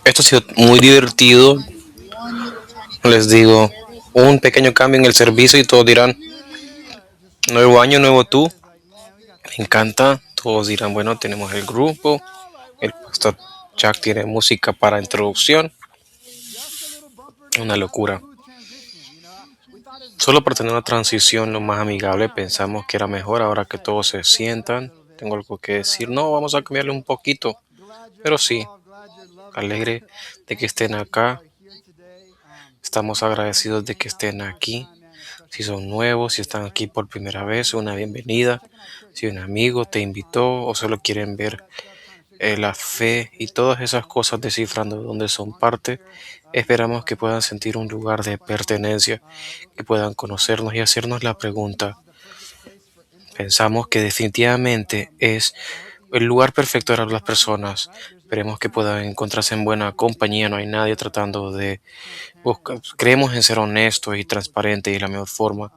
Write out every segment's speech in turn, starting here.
Esto ha sido muy divertido. Les digo, un pequeño cambio en el servicio y todos dirán, nuevo año, nuevo tú. Me encanta. Todos dirán, bueno, tenemos el grupo. El pastor Jack tiene música para introducción. Una locura. Solo para tener una transición lo más amigable, pensamos que era mejor ahora que todos se sientan. Tengo algo que decir. No, vamos a cambiarle un poquito. Pero sí, alegre de que estén acá. Estamos agradecidos de que estén aquí. Si son nuevos, si están aquí por primera vez, una bienvenida. Si un amigo te invitó o solo quieren ver la fe y todas esas cosas descifrando dónde son parte, esperamos que puedan sentir un lugar de pertenencia, que puedan conocernos y hacernos la pregunta. Pensamos que definitivamente es el lugar perfecto para las personas. Esperemos que puedan encontrarse en buena compañía. No hay nadie tratando de buscar. Creemos en ser honestos y transparentes y es la mejor forma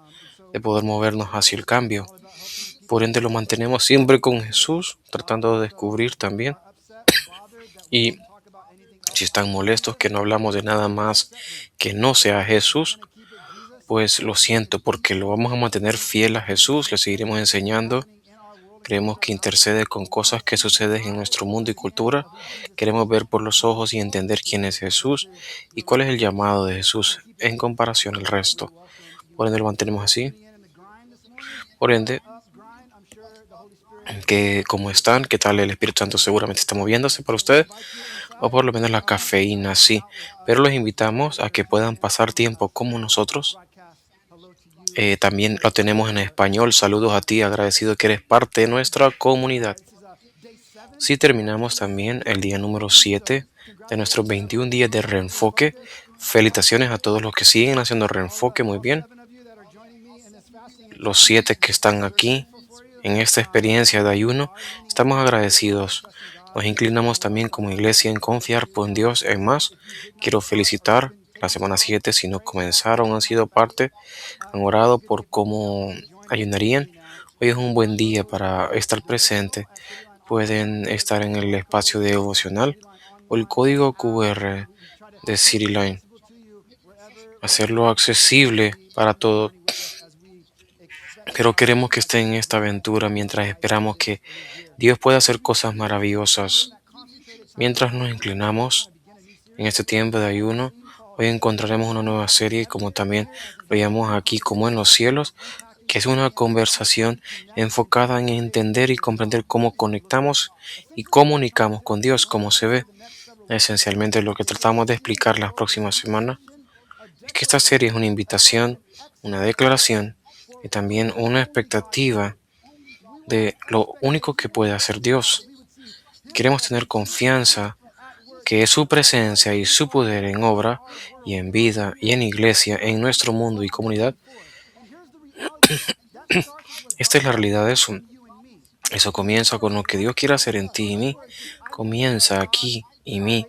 de poder movernos hacia el cambio. Por ende, lo mantenemos siempre con Jesús, tratando de descubrir también. Y si están molestos que no hablamos de nada más que no sea Jesús, pues lo siento, porque lo vamos a mantener fiel a Jesús, le seguiremos enseñando. Creemos que intercede con cosas que suceden en nuestro mundo y cultura. Queremos ver por los ojos y entender quién es Jesús y cuál es el llamado de Jesús en comparación al resto. Por ende, lo mantenemos así. Por ende, que cómo están, qué tal el Espíritu Santo seguramente está moviéndose para ustedes, o por lo menos la cafeína sí. Pero los invitamos a que puedan pasar tiempo como nosotros. También lo tenemos en español. Saludos a ti, agradecido que eres parte de nuestra comunidad. Sí, terminamos también el día número 7 de nuestros 21 días de reenfoque. Felicitaciones a todos los que siguen haciendo reenfoque muy bien. Los 7 que están aquí en esta experiencia de ayuno, estamos agradecidos. Nos inclinamos también como iglesia en confiar en Dios en más. Quiero felicitar la semana 7 si no comenzaron, han sido parte, han orado por cómo ayunarían. Hoy es un buen día para estar presente. Pueden estar en el espacio de devocional o el código QR de CityLine. Hacerlo accesible para todos. Pero queremos que estén en esta aventura mientras esperamos que Dios pueda hacer cosas maravillosas. Mientras nos inclinamos en este tiempo de ayuno, hoy encontraremos una nueva serie, como también lo llamamos aquí como en los cielos, que es una conversación enfocada en entender y comprender cómo conectamos y comunicamos con Dios, como se ve. Esencialmente lo que tratamos de explicar las próximas semanas es que esta serie es una invitación, una declaración y también una expectativa de lo único que puede hacer Dios. Queremos tener confianza que es su presencia y su poder en obra y en vida y en iglesia, en nuestro mundo y comunidad. Esta es la realidad de eso. Eso comienza con lo que Dios quiere hacer en ti y mí. Comienza aquí y mí.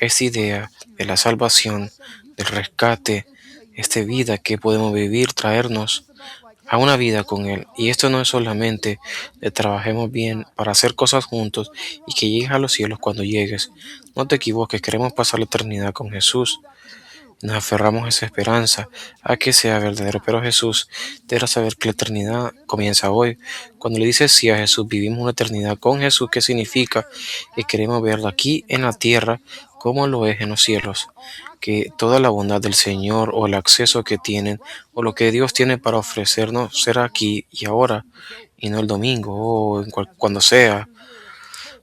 Esta idea de la salvación, del rescate, esta vida que podemos vivir, traernos a una vida con Él. Y esto no es solamente de trabajemos bien para hacer cosas juntos y que llegues a los cielos cuando llegues. No te equivoques, queremos pasar la eternidad con Jesús. Nos aferramos a esa esperanza, a que sea verdadero. Pero Jesús, debes saber que la eternidad comienza hoy. Cuando le dices sí a Jesús, vivimos una eternidad con Jesús. ¿Qué significa? Que queremos verlo aquí en la tierra como lo es en los cielos. Que toda la bondad del Señor o el acceso que tienen o lo que Dios tiene para ofrecernos será aquí y ahora y no el domingo o cuando sea.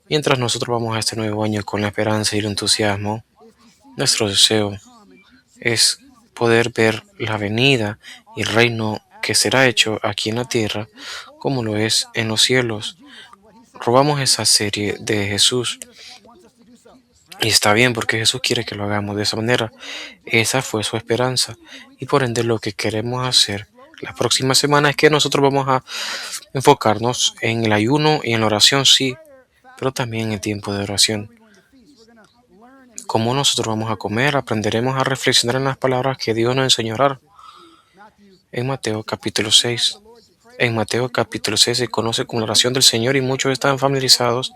Mientras nosotros vamos a este nuevo año con la esperanza y el entusiasmo, nuestro deseo es poder ver la venida y el reino que será hecho aquí en la tierra como lo es en los cielos. Robamos esa serie de Jesús y está bien porque Jesús quiere que lo hagamos de esa manera. Esa fue su esperanza y por ende lo que queremos hacer la próxima semana es que nosotros vamos a enfocarnos en el ayuno y en la oración, sí, pero también en el tiempo de oración. Como nosotros vamos a comer, aprenderemos a reflexionar en las palabras que Dios nos enseñó a orar. En Mateo capítulo 6, En Mateo capítulo 6 se conoce como la oración del Señor y muchos están familiarizados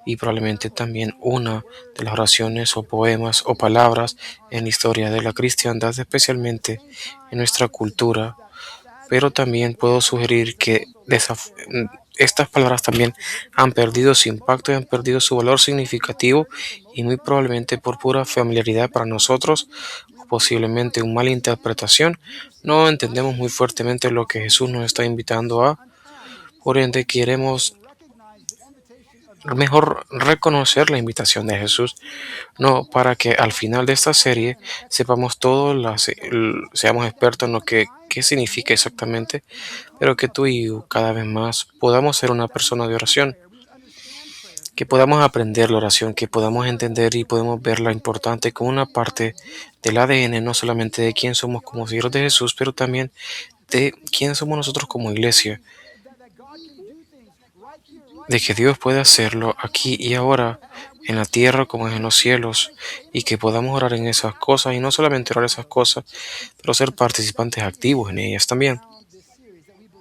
y probablemente también una de las oraciones o poemas o palabras en la historia de la cristiandad, especialmente en nuestra cultura. Pero también puedo sugerir que estas palabras también han perdido su impacto y han perdido su valor significativo y muy probablemente por pura familiaridad para nosotros o posiblemente una mala interpretación, no entendemos muy fuertemente lo que Jesús nos está invitando a. Por ende, queremos mejor reconocer la invitación de Jesús, no para que al final de esta serie sepamos todo, seamos expertos en lo que qué significa exactamente, pero que tú y yo cada vez más podamos ser una persona de oración, que podamos aprender la oración, que podamos entender y podemos verla importante como una parte del ADN, no solamente de quién somos como hijos de Jesús, pero también de quién somos nosotros como iglesia, de que Dios puede hacerlo aquí y ahora, en la tierra como es en los cielos, y que podamos orar en esas cosas, y no solamente orar esas cosas, pero ser participantes activos en ellas también.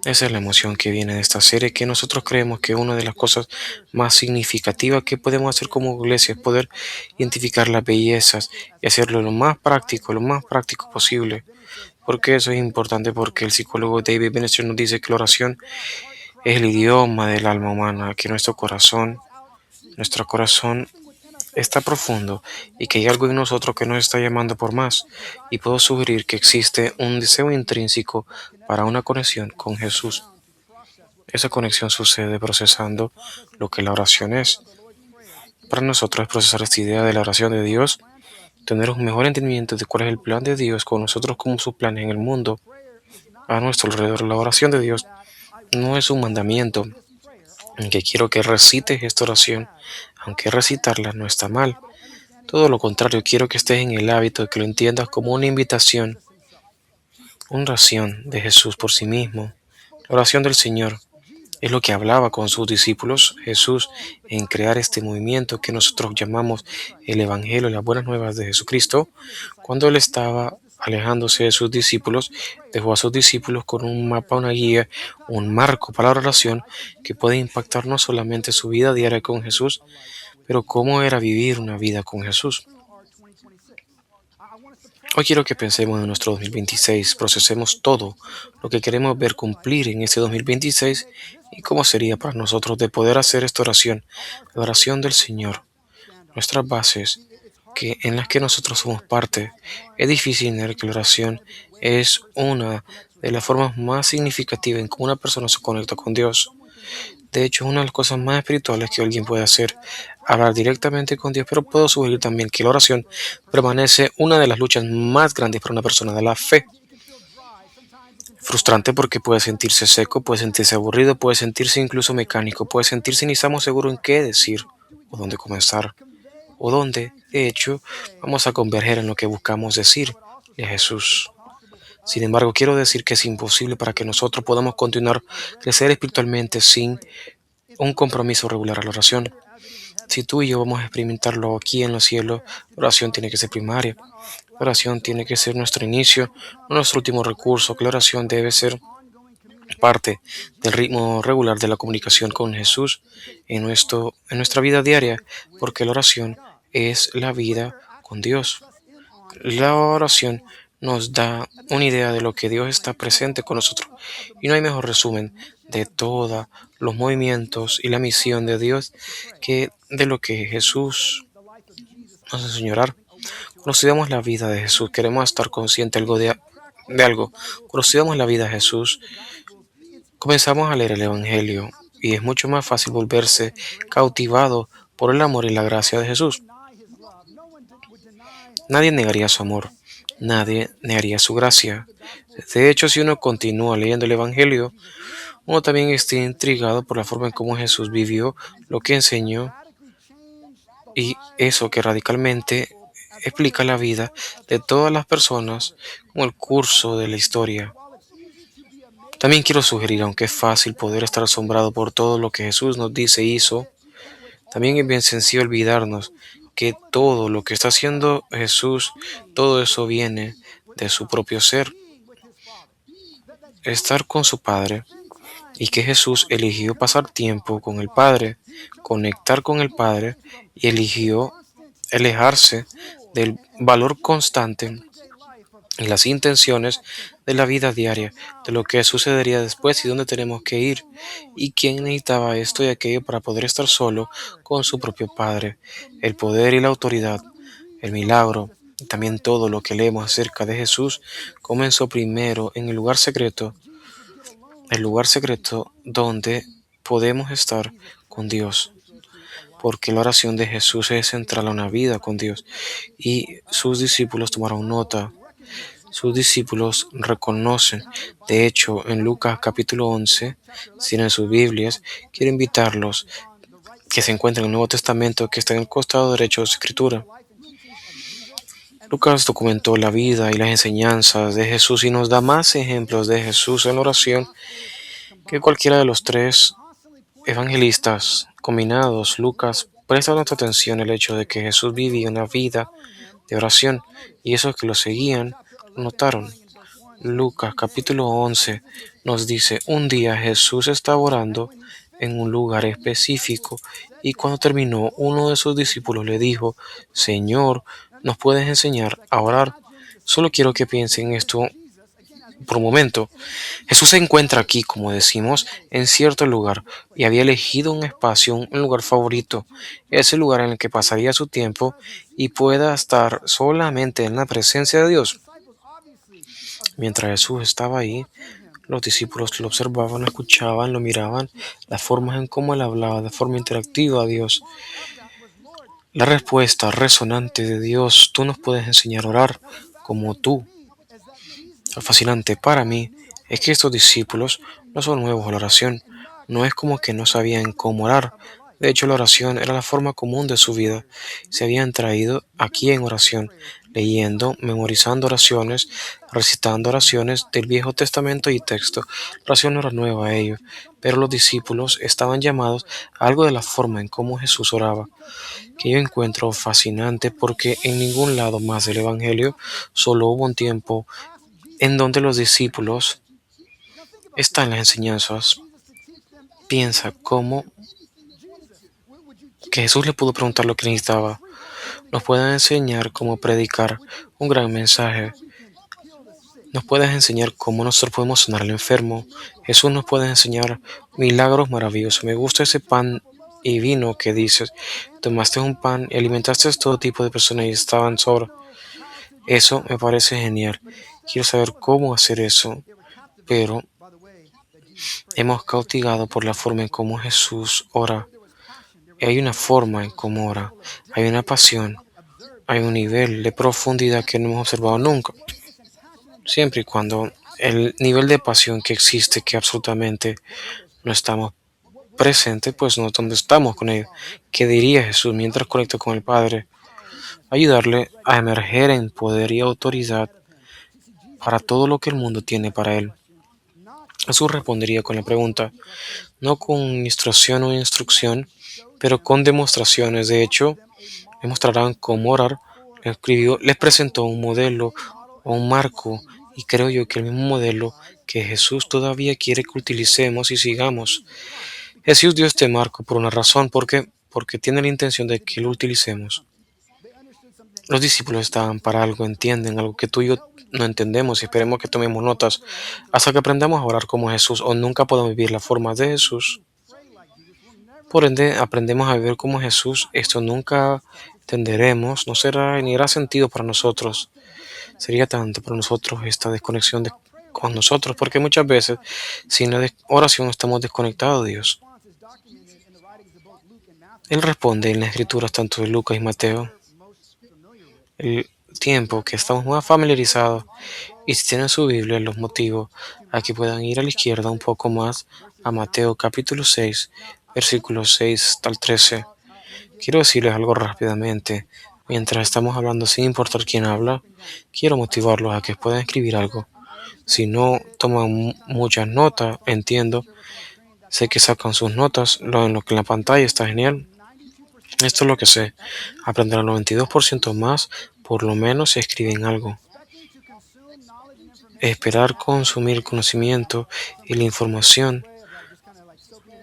Esa es la emoción que viene de esta serie, que nosotros creemos que una de las cosas más significativas que podemos hacer como iglesia es poder identificar las bellezas y hacerlo lo más práctico posible. Porque eso es importante, porque el psicólogo David Benester nos dice que la oración es el idioma del alma humana, que nuestro corazón está profundo y que hay algo en nosotros que nos está llamando por más. Y puedo sugerir que existe un deseo intrínseco para una conexión con Jesús. Esa conexión sucede procesando lo que la oración es. Para nosotros es procesar esta idea de la oración de Dios, tener un mejor entendimiento de cuál es el plan de Dios con nosotros como sus planes en el mundo, a nuestro alrededor. La oración de Dios no es un mandamiento en que quiero que recites esta oración, aunque recitarla no está mal. Todo lo contrario, quiero que estés en el hábito de que lo entiendas como una invitación, una oración de Jesús por sí mismo. La oración del Señor es lo que hablaba con sus discípulos Jesús en crear este movimiento que nosotros llamamos el Evangelio, las buenas nuevas de Jesucristo. Cuando Él estaba alejándose de sus discípulos, dejó a sus discípulos con un mapa, una guía, un marco para la oración que puede impactar no solamente su vida diaria con Jesús, pero cómo era vivir una vida con Jesús. Hoy quiero que pensemos en nuestro 2026, procesemos todo lo que queremos ver cumplir en ese 2026 y cómo sería para nosotros de poder hacer esta oración, la oración del Señor, nuestras bases en las que nosotros somos parte. Es difícil negar que la oración es una de las formas más significativas en cómo una persona se conecta con Dios. De hecho, es una de las cosas más espirituales que alguien puede hacer, hablar directamente con Dios, pero puedo sugerir también que la oración permanece una de las luchas más grandes para una persona de la fe. Frustrante porque puede sentirse seco, puede sentirse aburrido, puede sentirse incluso mecánico, puede sentirse ni estamos seguros en qué decir o dónde comenzar o dónde, de hecho, vamos a converger en lo que buscamos decir a Jesús. Sin embargo, quiero decir que es imposible para que nosotros podamos continuar crecer espiritualmente sin un compromiso regular a la oración. Si tú y yo vamos a experimentarlo aquí en los cielos, la oración tiene que ser primaria. La oración tiene que ser nuestro inicio, no nuestro último recurso. Que la oración debe ser parte del ritmo regular de la comunicación con Jesús en nuestra vida diaria, porque la oración es la vida con Dios. La oración nos da una idea de lo que Dios está presente con nosotros. Y no hay mejor resumen de todos los movimientos y la misión de Dios que de lo que Jesús nos enseñó a orar. Cuando estudiamos la vida de Jesús, queremos estar conscientes de algo. Cuando estudiamos la vida de Jesús, comenzamos a leer el Evangelio y es mucho más fácil volverse cautivado por el amor y la gracia de Jesús. Nadie negaría su amor, nadie negaría su gracia. De hecho, si uno continúa leyendo el Evangelio, uno también está intrigado por la forma en cómo Jesús vivió, lo que enseñó y eso que radicalmente explica la vida de todas las personas como el curso de la historia. También quiero sugerir, aunque es fácil poder estar asombrado por todo lo que Jesús nos dice e hizo, también es bien sencillo olvidarnos que todo lo que está haciendo Jesús, todo eso viene de su propio ser, estar con su Padre. y que Jesús eligió pasar tiempo con el Padre, conectar con el Padre y eligió alejarse del valor constante y las intenciones de la vida diaria, de lo que sucedería después y dónde tenemos que ir, y quién necesitaba esto y aquello para poder estar solo con su propio Padre. El poder y la autoridad, el milagro, y también todo lo que leemos acerca de Jesús comenzó primero en el lugar secreto donde podemos estar con Dios, porque la oración de Jesús es central a una vida con Dios, y sus discípulos tomaron nota. Sus discípulos reconocen. De hecho, en Lucas capítulo 11, si en sus Biblias, quiero invitarlos que se encuentren en el Nuevo Testamento, que está en el costado derecho de su escritura. Lucas documentó la vida y las enseñanzas de Jesús y nos da más ejemplos de Jesús en oración que cualquiera de los tres evangelistas combinados. Lucas presta nuestra atención el hecho de que Jesús vivía una vida de oración y esos que lo seguían lo notaron. Lucas capítulo 11 nos dice, un día Jesús estaba orando en un lugar específico y cuando terminó, uno de sus discípulos le dijo, Señor, ¿nos puedes enseñar a orar? Solo quiero que piensen esto por un momento. Jesús se encuentra aquí, como decimos, en cierto lugar y había elegido un espacio, un lugar favorito, ese lugar en el que pasaría su tiempo y pueda estar solamente en la presencia de Dios. Mientras Jesús estaba ahí, los discípulos lo observaban, lo escuchaban, lo miraban, las formas en cómo él hablaba de forma interactiva a Dios. La respuesta resonante de Dios, tú nos puedes enseñar a orar como tú. Lo fascinante para mí es que estos discípulos no son nuevos a la oración. No es como que no sabían cómo orar. De hecho, la oración era la forma común de su vida. Se habían traído aquí en oración, leyendo, memorizando oraciones, recitando oraciones del Viejo Testamento y texto. La oración no era nueva a ellos, pero los discípulos estaban llamados a algo de la forma en cómo Jesús oraba, que yo encuentro fascinante porque en ningún lado más del Evangelio solo hubo un tiempo en donde los discípulos están en las enseñanzas. Piensa cómo que Jesús le pudo preguntar lo que necesitaba. Nos puede enseñar cómo predicar un gran mensaje. Nos puede enseñar cómo nosotros podemos sanar al enfermo. Jesús nos puede enseñar milagros maravillosos. Me gusta ese pan y vino que dices. Tomaste un pan y alimentaste a todo tipo de personas y estaban sobra. Eso me parece genial. Quiero saber cómo hacer eso, pero hemos cautivado por la forma en cómo Jesús ora. Hay una forma en cómo ora, hay una pasión, hay un nivel de profundidad que no hemos observado nunca. Siempre y cuando el nivel de pasión que existe, que absolutamente no estamos presentes, pues no es donde estamos con él. ¿Qué diría Jesús mientras conecta con el Padre? Ayudarle a emerger en poder y autoridad para todo lo que el mundo tiene para él. Jesús respondería con la pregunta, no con instrucción o instrucción, pero con demostraciones. De hecho, les mostrarán cómo orar. Les presentó un modelo o un marco, y creo yo que el mismo modelo que Jesús todavía quiere que utilicemos y sigamos. Jesús dio este marco por una razón, porque tiene la intención de que lo utilicemos. Los discípulos estaban para algo, entienden algo que tú y yo no entendemos y esperemos que tomemos notas hasta que aprendamos a orar como Jesús o nunca podamos vivir la forma de Jesús. Por ende, aprendemos a vivir como Jesús. Esto nunca entenderemos, no será ni hará sentido para nosotros. Sería tanto para nosotros esta desconexión con nosotros, porque muchas veces sin la oración estamos desconectados de Dios. Él responde en las escrituras tanto de Lucas y Mateo. El tiempo que estamos más familiarizados y si tienen su Biblia los motivos a que puedan ir a la izquierda un poco más a Mateo capítulo 6, versículos 6 al 13. Quiero decirles algo rápidamente. Mientras estamos hablando, sin importar quién habla, quiero motivarlos a que puedan escribir algo. Si no toman muchas notas, entiendo. Sé que sacan sus notas, en lo que en la pantalla está genial. Esto es lo que sé. Aprenderán 92% más, por lo menos si escriben algo. Esperar consumir conocimiento y la información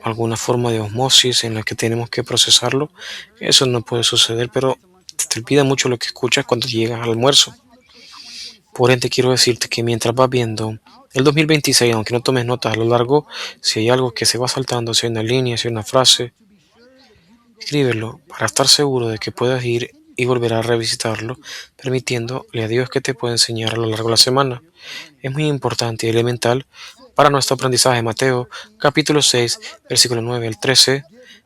alguna forma de osmosis en la que tenemos que procesarlo. Eso no puede suceder, pero te olvida mucho lo que escuchas cuando llegas al almuerzo. Por ende, quiero decirte que mientras vas viendo el 2026, aunque no tomes notas a lo largo, si hay algo que se va saltando, si hay una línea, si hay una frase, escríbelo para estar seguro de que puedas ir y volver a revisitarlo, permitiéndole a Dios que te pueda enseñar a lo largo de la semana. Es muy importante y elemental para nuestro aprendizaje. Mateo capítulo 6, versículo 9 al 13.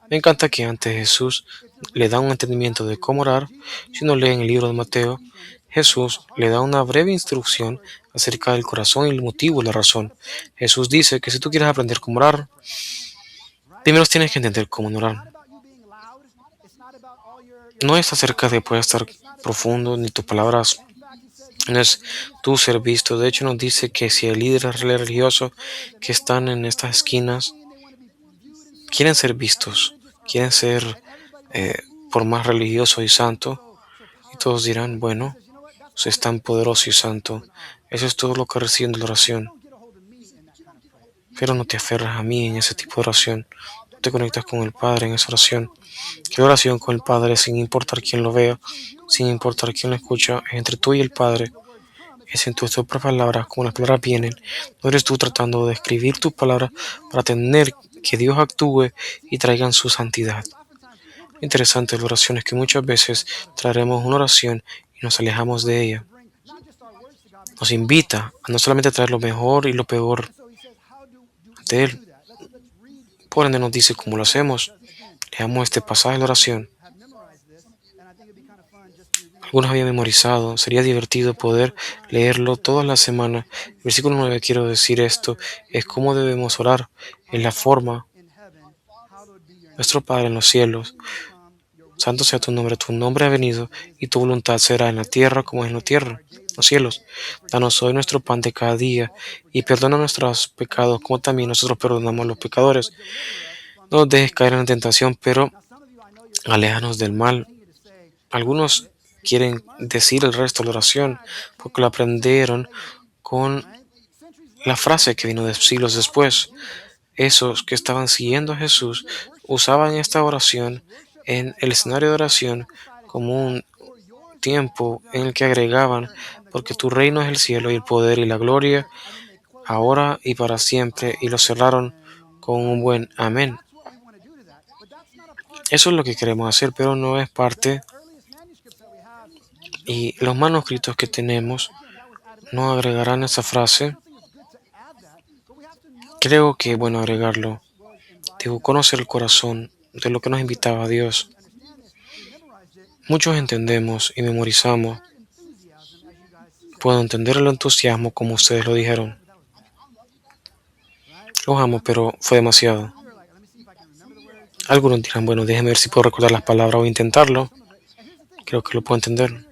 Me encanta que antes Jesús le da un entendimiento de cómo orar. Si uno lee en el libro de Mateo, Jesús le da una breve instrucción acerca del corazón y el motivo y la razón. Jesús dice que si tú quieres aprender cómo orar, primero tienes que entender cómo no orar. No es acerca de poder estar profundo ni tus palabras. No es tu ser visto. De hecho, nos dice que si hay líderes religiosos que están en estas esquinas, quieren ser vistos, quieren ser por más religioso y santo, y todos dirán, bueno, usted es tan poderoso y santo. Eso es todo lo que reciben de la oración. Pero no te aferras a mí en ese tipo de oración. No te conectas con el Padre en esa oración. Que la oración con el Padre, sin importar quién lo vea, sin importar quién lo escucha, es entre tú y el Padre. Es en tus propias palabras, como las palabras vienen. No eres tú tratando de escribir tus palabras para tener que Dios actúe y traigan su santidad. Lo interesante de la oración es que muchas veces traeremos una oración y nos alejamos de ella. Nos invita a no solamente traer lo mejor y lo peor de Él. Por ende nos dice cómo lo hacemos. Leamos este pasaje de la oración. Algunos habían memorizado. Sería divertido poder leerlo todas las semanas. El versículo 9 quiero decir esto. Es cómo debemos orar. Es la forma. Nuestro Padre en los cielos. Santo sea tu nombre ha venido y tu voluntad será en la tierra como es en la tierra, los cielos. Danos hoy nuestro pan de cada día y perdona nuestros pecados como también nosotros perdonamos a los pecadores. No nos dejes caer en la tentación, pero aléjanos del mal. Algunos quieren decir el resto de la oración porque lo aprendieron con la frase que vino de siglos después. Esos que estaban siguiendo a Jesús usaban esta oración en el escenario de oración como un tiempo en el que agregaban, porque tu reino es el cielo y el poder y la gloria, ahora y para siempre, y lo cerraron con un buen amén. Eso es lo que queremos hacer, pero no es parte, y los manuscritos que tenemos no agregarán esa frase. Creo que es bueno agregarlo. Debo conocer el corazón de lo que nos invitaba a Dios. Muchos entendemos y memorizamos. Puedo entender el entusiasmo como ustedes lo dijeron. Los amo, pero fue demasiado. Algunos dirán, bueno, déjeme ver si puedo recordar las palabras o intentarlo. Creo que lo puedo entender.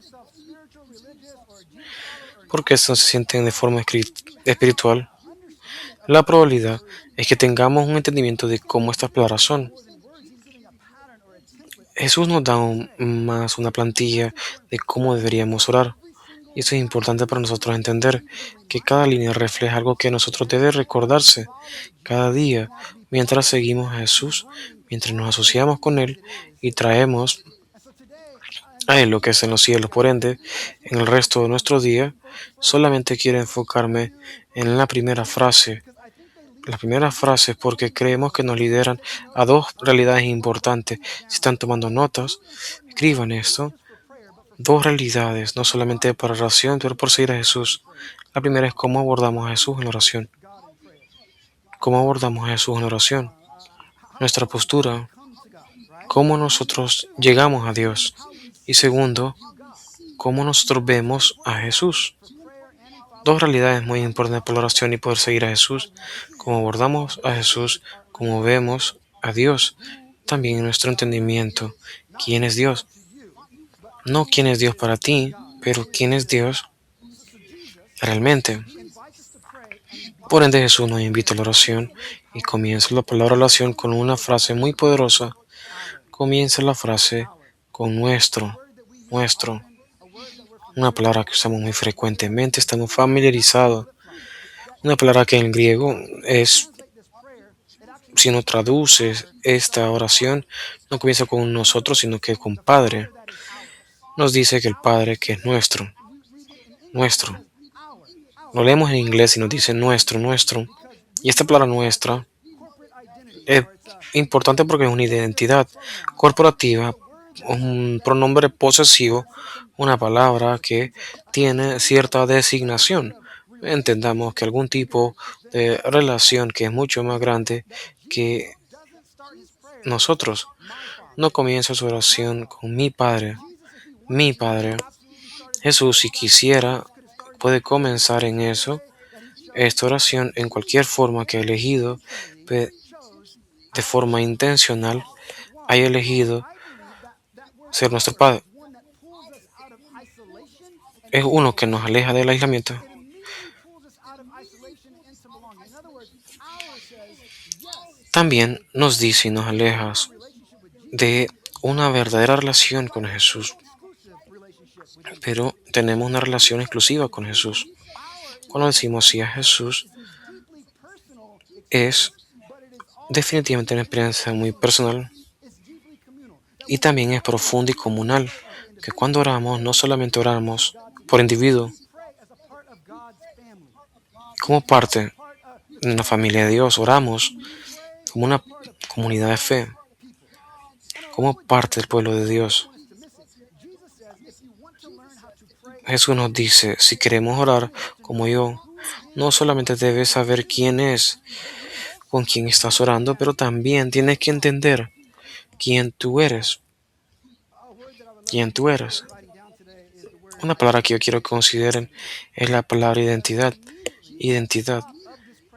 Porque esto se sienten de forma espiritual. La probabilidad es que tengamos un entendimiento de cómo estas palabras son. Jesús nos da más una plantilla de cómo deberíamos orar. Y eso es importante para nosotros entender que cada línea refleja algo que a nosotros debe recordarse cada día mientras seguimos a Jesús, mientras nos asociamos con Él y traemos a Él lo que es en los cielos. Por ende, en el resto de nuestro día, solamente quiero enfocarme en la primera frase. Las primeras frases porque creemos que nos lideran a dos realidades importantes. Si están tomando notas, escriban esto. Dos realidades, no solamente para oración, pero por seguir a Jesús. La primera es cómo abordamos a Jesús en la oración. ¿Cómo abordamos a Jesús en la oración? Nuestra postura, cómo nosotros llegamos a Dios. Y segundo, cómo nosotros vemos a Jesús. Dos realidades muy importantes para la oración y poder seguir a Jesús. Cómo abordamos a Jesús, cómo vemos a Dios. También en nuestro entendimiento, quién es Dios. No quién es Dios para ti, pero quién es Dios realmente. Por ende, Jesús nos invita a la oración y comienza la palabra oración con una frase muy poderosa. Comienza la frase con nuestro, una palabra que usamos muy frecuentemente, estamos familiarizados. Una palabra que en griego es si no traduces esta oración, no comienza con nosotros, sino que con Padre. Nos dice que el Padre, que es nuestro. Lo leemos en inglés y nos dice nuestro. Y esta palabra nuestra es importante porque es una identidad corporativa, un pronombre posesivo, una palabra que tiene cierta designación. Entendamos que algún tipo de relación que es mucho más grande que nosotros. No comienza su oración con mi Padre, mi Padre. Jesús, si quisiera, puede comenzar en eso, esta oración, en cualquier forma que ha elegido, de forma intencional, haya elegido ser nuestro Padre. Es uno que nos aleja del aislamiento. También nos dice y nos aleja de una verdadera relación con Jesús, pero tenemos una relación exclusiva con Jesús. Cuando decimos sí a Jesús, es definitivamente una experiencia muy personal y también es profunda y comunal, que cuando oramos, no solamente oramos por individuo, como parte de una familia de Dios, oramos como una comunidad de fe, como parte del pueblo de Dios. Jesús nos dice, si queremos orar como yo, no solamente debes saber quién es, con quién estás orando, pero también tienes que entender quién tú eres. Quién tú eres. Una palabra que yo quiero que consideren es la palabra identidad. Identidad.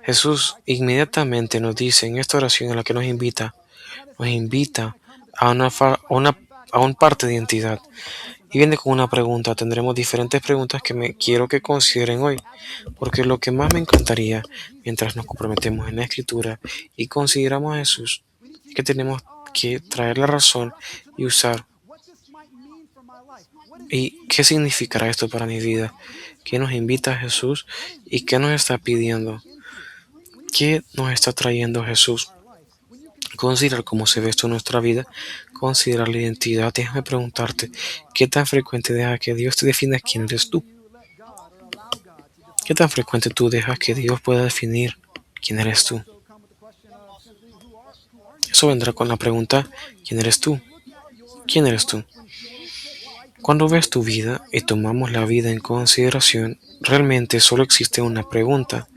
Jesús inmediatamente nos dice en esta oración en la que nos invita a una parte de identidad. Y viene con una pregunta. Tendremos diferentes preguntas que quiero que consideren hoy, porque lo que más me encantaría mientras nos comprometemos en la Escritura y consideramos a Jesús, es que tenemos que traer la razón y usar. ¿Y qué significará esto para mi vida? ¿Qué nos invita a Jesús y qué nos está pidiendo? ¿Qué nos está trayendo Jesús? Considerar cómo se ve esto en nuestra vida, considerar la identidad. Déjame preguntarte, ¿qué tan frecuente deja que Dios te defina quién eres tú? ¿Qué tan frecuente tú dejas que Dios pueda definir quién eres tú? Eso vendrá con la pregunta, ¿quién eres tú? ¿Quién eres tú? Cuando ves tu vida y tomamos la vida en consideración, realmente solo existe una pregunta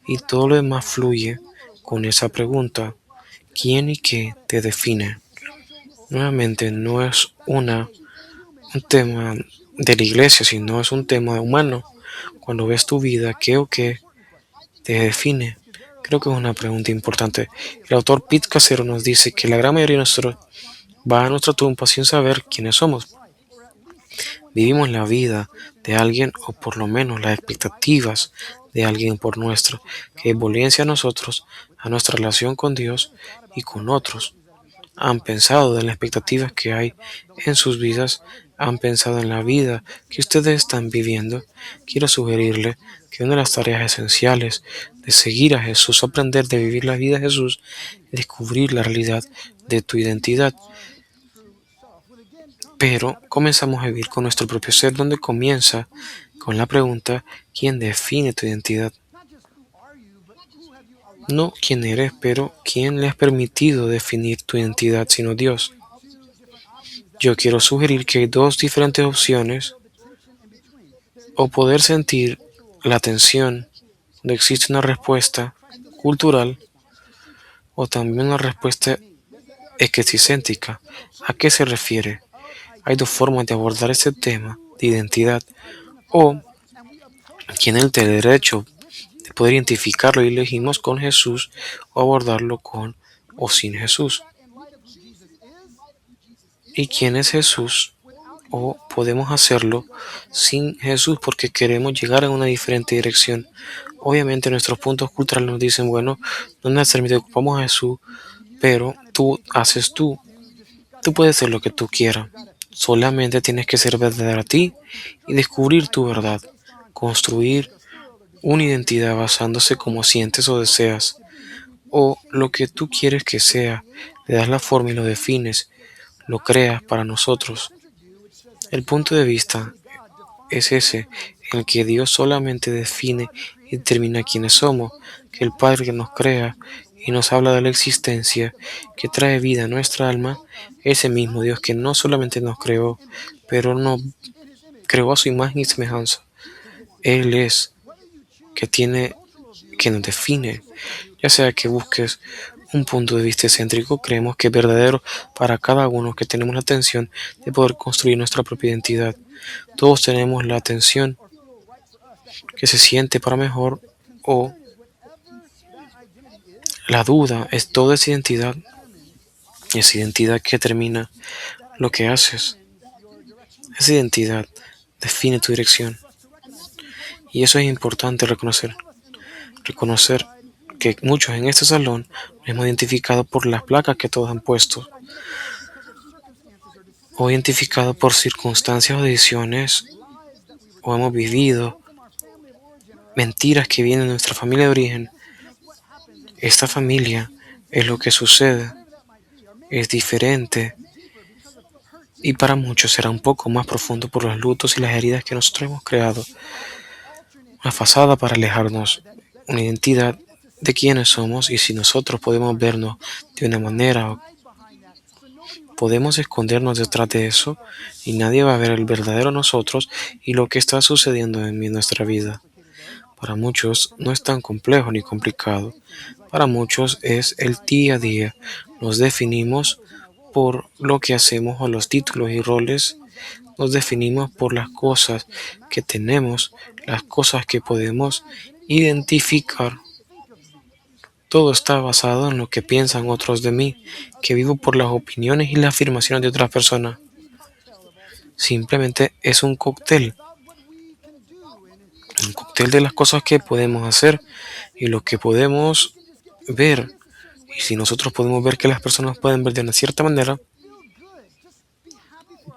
y todo lo demás fluye con esa pregunta. ¿Quién y qué te define? Nuevamente, no es un tema de la iglesia, sino es un tema humano. Cuando ves tu vida, ¿qué o qué te define? Creo que es una pregunta importante. El autor Pete Casero nos dice que la gran mayoría de nosotros va a nuestra tumba sin saber quiénes somos. Vivimos la vida de alguien o por lo menos las expectativas de alguien por nuestra, que influencia a nosotros, a nuestra relación con Dios y con otros. Han pensado en las expectativas que hay en sus vidas, han pensado en la vida que ustedes están viviendo. Quiero sugerirle que una de las tareas esenciales de seguir a Jesús, aprender de vivir la vida de Jesús, es descubrir la realidad de tu identidad. Pero comenzamos a vivir con nuestro propio ser, donde comienza con la pregunta, ¿quién define tu identidad? No quién eres, pero quién le has permitido definir tu identidad, sino Dios. Yo quiero sugerir que hay dos diferentes opciones, o poder sentir la tensión de existe una respuesta cultural o también una respuesta existencéntrica. ¿A qué se refiere? Hay dos formas de abordar este tema de identidad, o tiene el derecho de poder identificarlo y elegimos con Jesús o abordarlo con o sin Jesús. ¿Y quién es Jesús? O podemos hacerlo sin Jesús porque queremos llegar en una diferente dirección. Obviamente nuestros puntos culturales nos dicen, bueno, no necesariamente ocupamos a Jesús, pero tú puedes ser lo que tú quieras. Solamente tienes que ser verdadero a ti y descubrir tu verdad, construir una identidad basándose como sientes o deseas. o lo que tú quieres que sea, le das la forma y lo defines, lo creas para nosotros. El punto de vista es ese, en el que Dios solamente define y determina quiénes somos, que el Padre que nos crea y nos habla de la existencia, que trae vida a nuestra alma, ese mismo Dios que no solamente nos creó, pero nos creó a su imagen y semejanza. Él es que nos define, ya sea que busques un punto de vista excéntrico, creemos que es verdadero para cada uno que tenemos la atención de poder construir nuestra propia identidad. Todos tenemos la atención que se siente para mejor o la duda es toda esa identidad que determina lo que haces. Esa identidad define tu dirección. Y eso es importante reconocer. Reconocer que muchos en este salón nos hemos identificado por las placas que todos han puesto, o identificado por circunstancias o decisiones, o hemos vivido mentiras que vienen de nuestra familia de origen. Esta familia es lo que sucede, es diferente y para muchos será un poco más profundo por los lutos y las heridas que nosotros hemos creado. Una fachada para alejarnos, una identidad de quiénes somos y si nosotros podemos vernos de una manera, podemos escondernos detrás de eso y nadie va a ver el verdadero nosotros y lo que está sucediendo en nuestra vida. Para muchos no es tan complejo ni complicado. Para muchos es el día a día. Nos definimos por lo que hacemos o los títulos y roles. Nos definimos por las cosas que tenemos, las cosas que podemos identificar. Todo está basado en lo que piensan otros de mí, que vivo por las opiniones y las afirmaciones de otras personas. Simplemente es un cóctel de las cosas que podemos hacer y lo que podemos ver. Y si nosotros podemos ver que las personas pueden ver de una cierta manera,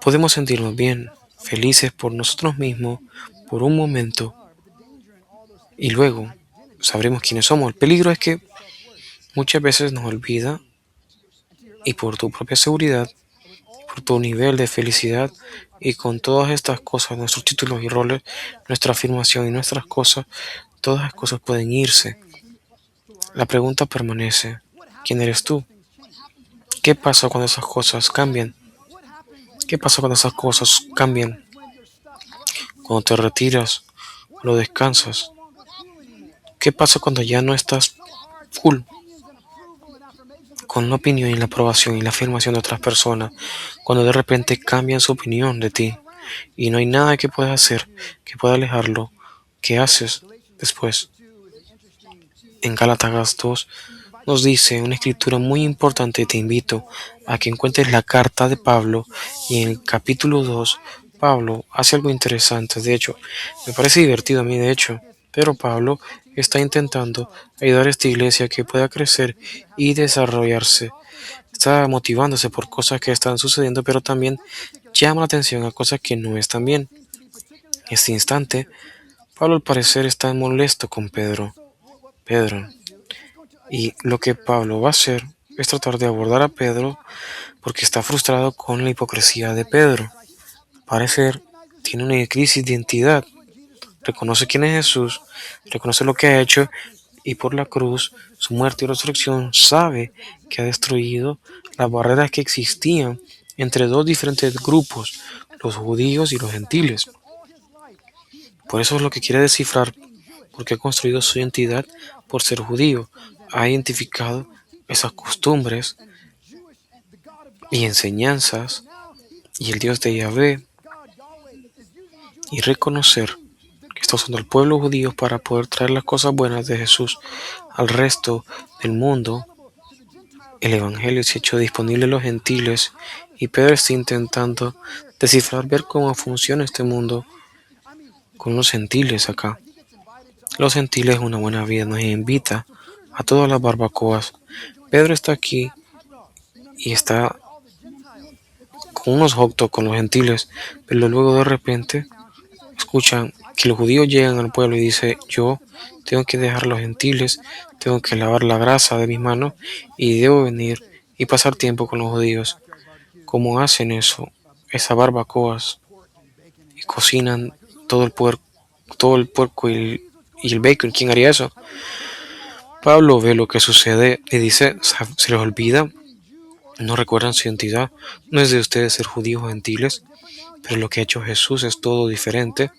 podemos sentirnos bien, felices por nosotros mismos, por un momento, y luego sabremos quiénes somos. El peligro es que muchas veces nos olvida y por tu propia seguridad, por tu nivel de felicidad y con todas estas cosas, nuestros títulos y roles, nuestra afirmación y nuestras cosas, todas las cosas pueden irse. La pregunta permanece, ¿quién eres tú? ¿Qué pasa cuando esas cosas cambian? ¿Qué pasa cuando esas cosas cambian? Cuando te retiras, lo descansas. ¿Qué pasa cuando ya no estás full con la opinión y la aprobación y la afirmación de otras personas? Cuando de repente cambian su opinión de ti y no hay nada que puedas hacer que pueda alejarlo. ¿Qué haces después? En Gálatas 2 nos dice una escritura muy importante. Te invito a que encuentres la carta de Pablo y en el capítulo 2 Pablo hace algo interesante. De hecho, me parece divertido a mí, de hecho, pero Pablo está intentando ayudar a esta iglesia a que pueda crecer y desarrollarse. Está motivándose por cosas que están sucediendo, pero también llama la atención a cosas que no están bien. En este instante, Pablo al parecer está molesto con Pedro. Y lo que Pablo va a hacer es tratar de abordar a Pedro porque está frustrado con la hipocresía de Pedro. Al parecer, tiene una crisis de identidad. Reconoce quién es Jesús, reconoce lo que ha hecho y por la cruz, su muerte y resurrección, sabe que ha destruido las barreras que existían entre dos diferentes grupos, los judíos y los gentiles. Por eso es lo que quiere descifrar, porque ha construido su identidad por ser judío. Ha identificado esas costumbres y enseñanzas y el Dios de Yahvé y reconocer que está usando al pueblo judío para poder traer las cosas buenas de Jesús al resto del mundo. El Evangelio se ha hecho disponible a los gentiles y Pedro está intentando descifrar, ver cómo funciona este mundo con los gentiles acá. Los gentiles, una buena vida, nos invita a todas las barbacoas. Pedro está aquí y está con unos hot dogs con los gentiles, pero luego de repente escuchan que los judíos llegan al pueblo y dicen, yo tengo que dejar a los gentiles, tengo que lavar la grasa de mis manos y debo venir y pasar tiempo con los judíos. ¿Cómo hacen eso? Esas barbacoas y cocinan todo el puerco y el bacon. ¿Quién haría eso? Pablo ve lo que sucede y dice, se les olvida, no recuerdan su identidad. No es de ustedes ser judíos o gentiles, pero lo que ha hecho Jesús es todo diferente.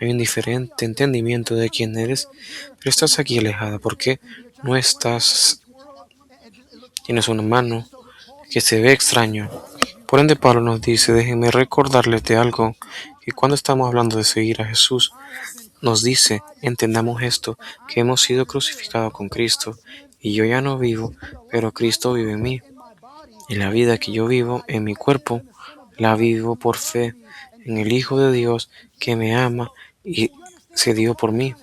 Hay un diferente entendimiento de quién eres, pero estás aquí alejada porque no estás, tienes una mano que se ve extraño. Por ende, Pablo nos dice, déjenme recordarles de algo, que cuando estamos hablando de seguir a Jesús, nos dice, entendamos esto, que hemos sido crucificados con Cristo, y yo ya no vivo, pero Cristo vive en mí. Y la vida que yo vivo en mi cuerpo, la vivo por fe en el Hijo de Dios que me ama y se dio por mí.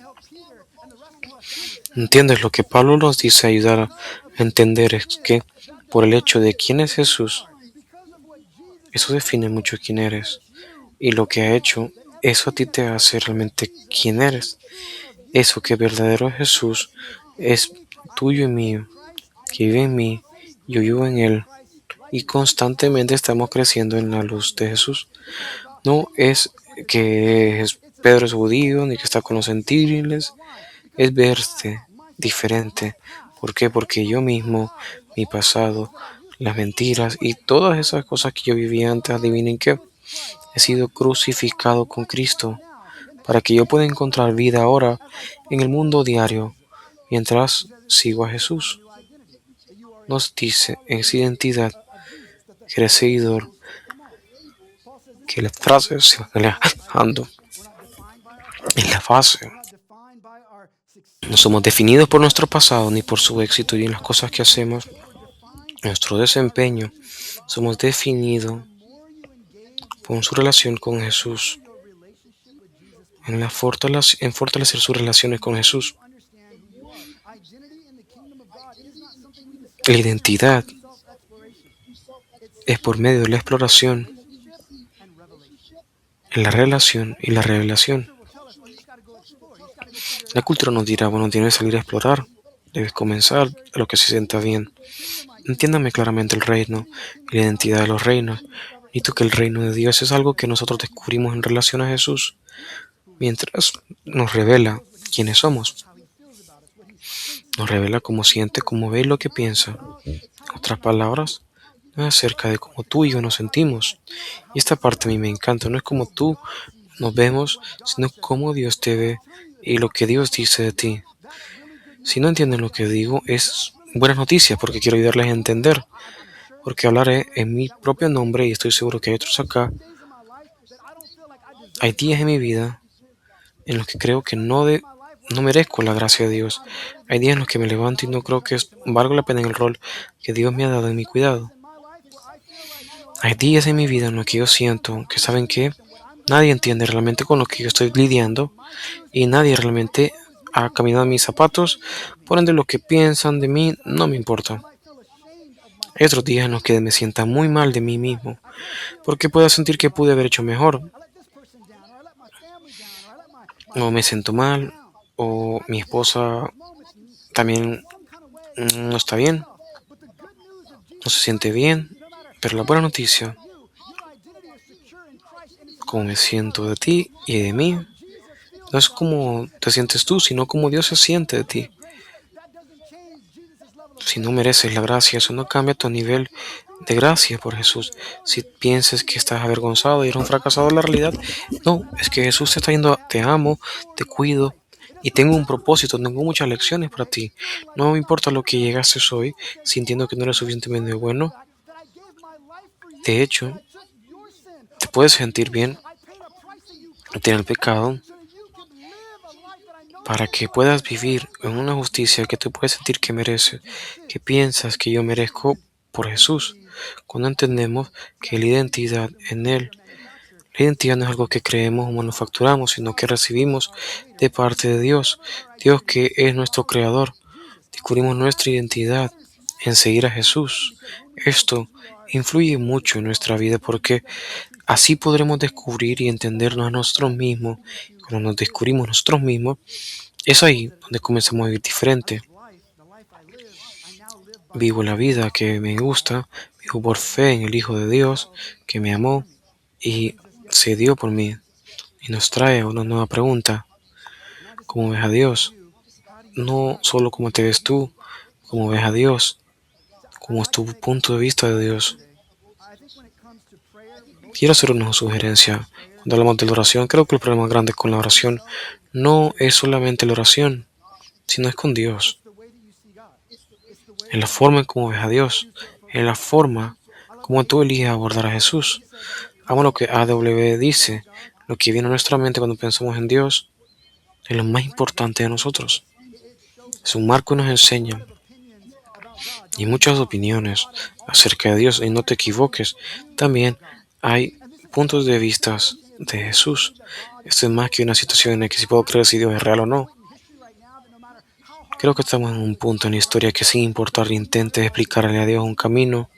¿Entiendes? Lo que Pablo nos dice ayudar a entender es que por el hecho de quién es Jesús, eso define mucho quién eres. Y lo que ha hecho, eso a ti te hace realmente quién eres. Eso que verdadero Jesús es tuyo y mío, que vive en mí, yo vivo en Él. Y constantemente estamos creciendo en la luz de Jesús. No es que Pedro es judío, ni que está con los gentiles, es verte diferente. ¿Por qué? Porque yo mismo, mi pasado, las mentiras y todas esas cosas que yo vivía antes, adivinen qué, he sido crucificado con Cristo para que yo pueda encontrar vida ahora en el mundo diario mientras sigo a Jesús. Nos dice en esa identidad que eres seguidor, que las frases se van alejando en la fase. No somos definidos por nuestro pasado ni por su éxito y en las cosas que hacemos, nuestro desempeño. Somos definidos por su relación con Jesús, en fortalecer sus relaciones con Jesús. La identidad es por medio de la exploración, en la relación y la revelación. La cultura nos dirá, bueno, tienes que salir a explorar, debes comenzar a lo que se sienta bien. Entiéndame claramente el reino y la identidad de los reinos. Necesito que el reino de Dios es algo que nosotros descubrimos en relación a Jesús, mientras nos revela quiénes somos. Nos revela cómo siente, cómo ve y lo que piensa. En otras palabras, no es acerca de cómo tú y yo nos sentimos. Y esta parte a mí me encanta. No es como tú nos vemos, sino cómo Dios te ve y lo que Dios dice de ti. Si no entienden lo que digo, es buenas noticias porque quiero ayudarles a entender. Porque hablaré en mi propio nombre y estoy seguro que hay otros acá. Hay días en mi vida en los que creo que no merezco la gracia de Dios. Hay días en los que me levanto y no creo que valga la pena en el rol que Dios me ha dado en mi cuidado. Hay días en mi vida en los que yo siento que, ¿saben qué? Nadie entiende realmente con lo que yo estoy lidiando y nadie realmente ha caminado en mis zapatos, por ende lo que piensan de mí no me importa. Hay otros días en los que me sienta muy mal de mí mismo, porque puedo sentir que pude haber hecho mejor, o me siento mal, o mi esposa también no está bien, no se siente bien, pero la buena noticia, como me siento de ti y de mí, no es como te sientes tú, sino como Dios se siente de ti. Si no mereces la gracia, eso no cambia tu nivel de gracia por Jesús. Si piensas que estás avergonzado y eres un fracasado en la realidad, no, es que Jesús te está diciendo, te amo, te cuido y tengo un propósito, tengo muchas lecciones para ti. No me importa lo que llegaste hoy, sintiendo que no eres suficientemente bueno. De hecho, te puedes sentir bien, tener el pecado, para que puedas vivir en una justicia que tú puedes sentir que mereces, que piensas que yo merezco por Jesús. Cuando entendemos que la identidad en Él, la identidad no es algo que creemos o manufacturamos, sino que recibimos de parte de Dios, Dios que es nuestro creador. Descubrimos nuestra identidad en seguir a Jesús. Esto influye mucho en nuestra vida porque así podremos descubrir y entendernos a nosotros mismos. Cuando nos descubrimos nosotros mismos, es ahí donde comenzamos a vivir diferente. Vivo la vida que me gusta, vivo por fe en el Hijo de Dios que me amó y se dio por mí. Y nos trae una nueva pregunta: ¿cómo ves a Dios? No solo cómo te ves tú, cómo ves a Dios, cómo es tu punto de vista de Dios. Quiero hacer una sugerencia. Cuando hablamos de la oración, creo que el problema grande con la oración no es solamente la oración, sino es con Dios. En la forma en cómo ves a Dios, en la forma como tú eliges abordar a Jesús. Amo lo que AW dice: lo que viene a nuestra mente cuando pensamos en Dios es lo más importante de nosotros. Es un marco que nos enseña y muchas opiniones acerca de Dios. Y no te equivoques, también hay puntos de vista de Jesús. Esto es más que una situación en la que si puedo creer si Dios es real o no. Creo que estamos en un punto en la historia que, sin importar intentes explicarle a Dios un camino,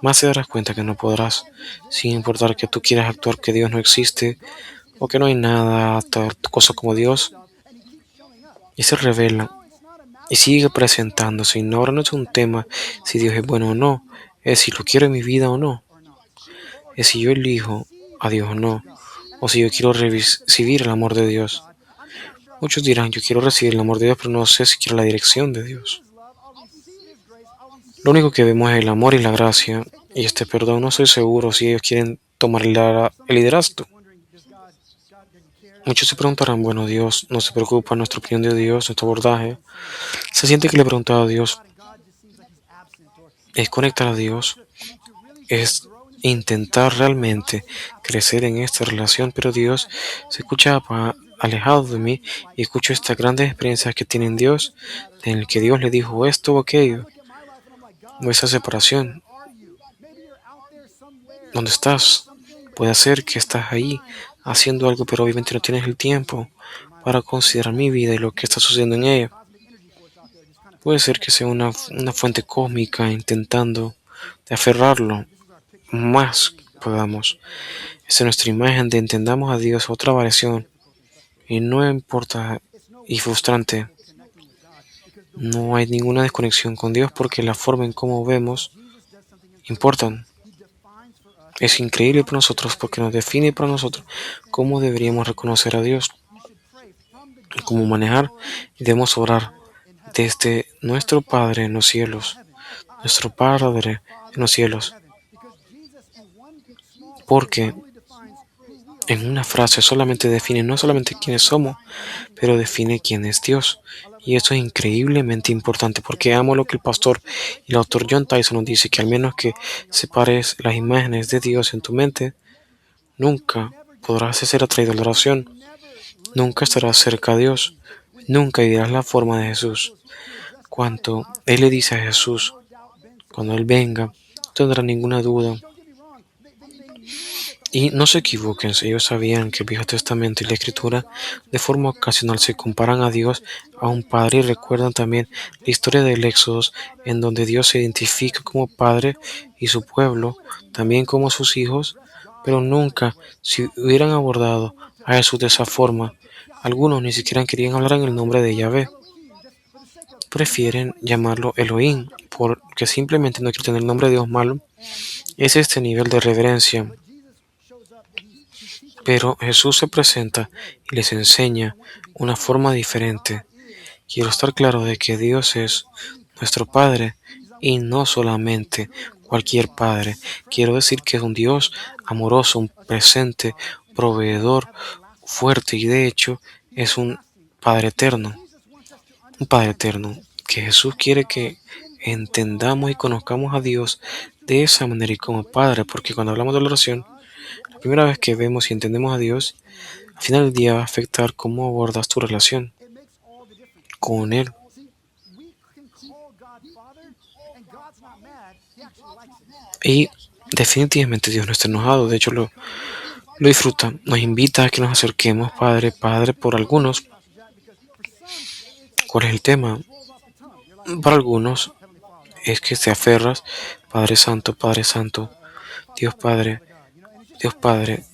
más te darás cuenta que no podrás. Sin importar que tú quieras actuar que Dios no existe o que no hay nada, tal cosa como Dios, y se revela y sigue presentándose. Y ahora no es un tema si Dios es bueno o no, es si lo quiero en mi vida o no, es si yo elijo a Dios o no, o si yo quiero recibir el amor de Dios. Muchos dirán: yo quiero recibir el amor de Dios, pero no sé si quiero la dirección de Dios. Lo único que vemos es el amor y la gracia y este perdón. No estoy seguro si ellos quieren tomar el liderazgo. Muchos se preguntarán: bueno, Dios no se preocupa, nuestra opinión de Dios, nuestro abordaje. Se siente que le he preguntado a Dios, es conectar a Dios, es intentar realmente crecer en esta relación, pero Dios se escucha alejado de mí y escucho estas grandes experiencias que tiene en Dios, en el que Dios le dijo esto o aquello, o esa separación. ¿Dónde estás? Puede ser que estás ahí haciendo algo, pero obviamente no tienes el tiempo para considerar mi vida y lo que está sucediendo en ella. Puede ser que sea una fuente cósmica intentando de aferrarlo más podamos. Esa es nuestra imagen de entendamos a Dios, otra variación. Y no importa y frustrante. No hay ninguna desconexión con Dios porque la forma en cómo vemos importan. Es increíble para nosotros porque nos define para nosotros cómo deberíamos reconocer a Dios, cómo manejar y debemos orar desde nuestro Padre en los cielos, nuestro Padre en los cielos, porque en una frase solamente define no solamente quiénes somos, pero define quién es Dios. Y eso es increíblemente importante porque amo lo que el pastor y el autor John Tyson nos dice, que al menos que separes las imágenes de Dios en tu mente, nunca podrás ser atraído a la oración, nunca estarás cerca a Dios, nunca vivirás la forma de Jesús. Cuando Él le dice a Jesús, cuando Él venga, no tendrá ninguna duda. Y no se equivoquen, ellos sabían que el Viejo Testamento y la Escritura de forma ocasional se comparan a Dios a un padre, y recuerdan también la historia del Éxodo, en donde Dios se identifica como padre y su pueblo también como sus hijos, pero nunca, si hubieran abordado a Jesús de esa forma, algunos ni siquiera querían hablar en el nombre de Yahvé. Prefieren llamarlo Elohim porque simplemente no quieren tener el nombre de Dios malo. Es este nivel de reverencia. Pero Jesús se presenta y les enseña una forma diferente. Quiero estar claro de que Dios es nuestro Padre y no solamente cualquier Padre. Quiero decir que es un Dios amoroso, un presente, proveedor, fuerte, y de hecho es un Padre eterno. Un Padre eterno, que Jesús quiere que entendamos y conozcamos a Dios de esa manera y como Padre, porque cuando hablamos de la oración, la primera vez que vemos y entendemos a Dios, al final del día va a afectar cómo abordas tu relación con Él. Y definitivamente Dios no está enojado, de hecho lo disfruta, nos invita a que nos acerquemos, Padre, Padre, por algunos. ¿Cuál es el tema? Para algunos es que te aferras, Padre Santo, Dios Padre, Dios Padre,